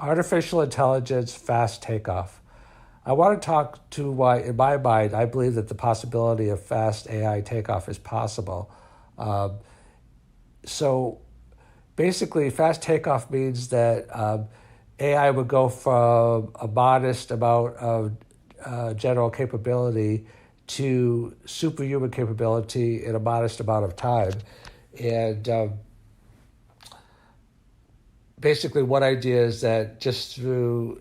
artificial intelligence, fast takeoff. I want to talk to why, in my mind, I believe that the possibility of fast AI takeoff is possible. Um, so basically, fast takeoff means that AI would go from a modest amount of general capability to superhuman capability in a modest amount of time. And basically, one idea is that just through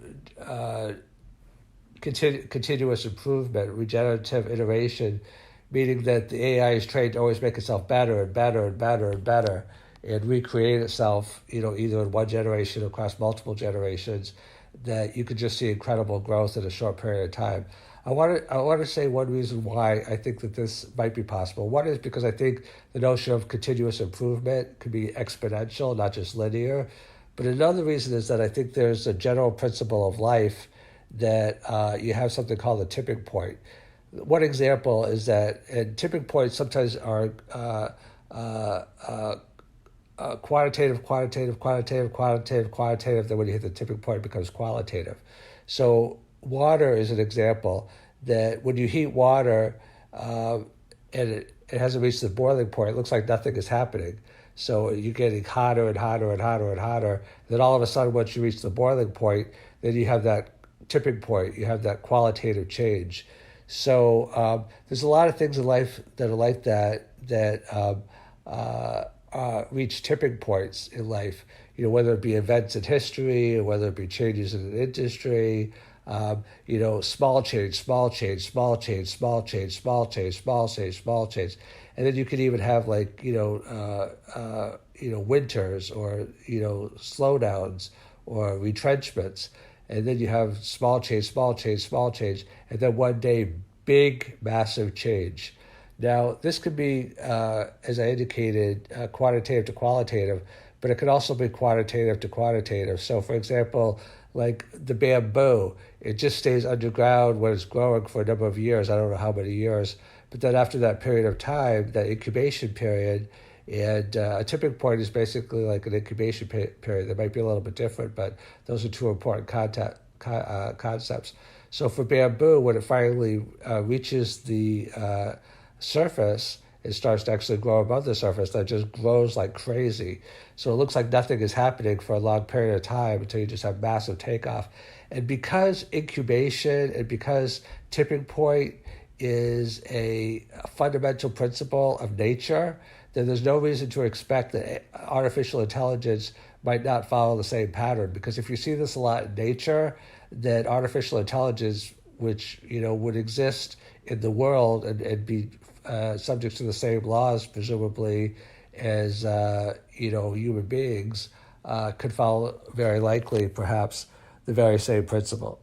continuous improvement, regenerative iteration, meaning that the AI is trained to always make itself better and better and better and better, and recreate itself, either in one generation or across multiple generations, that you could just see incredible growth in a short period of time. I want to say one reason why I think that this might be possible. One is because I think the notion of continuous improvement could be exponential, not just linear. But another reason is that I think there's a general principle of life that you have something called a tipping point. One example is that tipping points sometimes are quantitative, quantitative, quantitative, quantitative, quantitative. Then when you hit the tipping point, it becomes qualitative. So water is an example that when you heat water and it hasn't reached the boiling point, it looks like nothing is happening. So you're getting hotter and hotter and hotter and hotter. Then all of a sudden, once you reach the boiling point, then you have that tipping point. You have that qualitative change. So there's a lot of things in life that are like that reach tipping points in life. Whether it be events in history or whether it be changes in an industry. Small change, small change, small change, small change, small change, small change, small change, and then you could even have winters or slowdowns or retrenchments, and then you have small change, small change, small change, and then one day big massive change. Now this could be, as I indicated, quantitative to qualitative, but it could also be quantitative to quantitative. So, for example, like the bamboo, it just stays underground when it's growing for a number of years. I don't know how many years, but then after that period of time, that incubation period, and a tipping point is basically like an incubation period. They might be a little bit different, but those are two important concepts. So for bamboo, when it finally reaches the surface, it starts to actually grow above the surface. That just grows like crazy. So it looks like nothing is happening for a long period of time until you just have massive takeoff. And because incubation and because tipping point is a fundamental principle of nature, then there's no reason to expect that artificial intelligence might not follow the same pattern. Because if you see this a lot in nature, that artificial intelligence, which would exist in the world and be subject to the same laws, presumably, as human beings, could follow very likely, perhaps, the very same principle.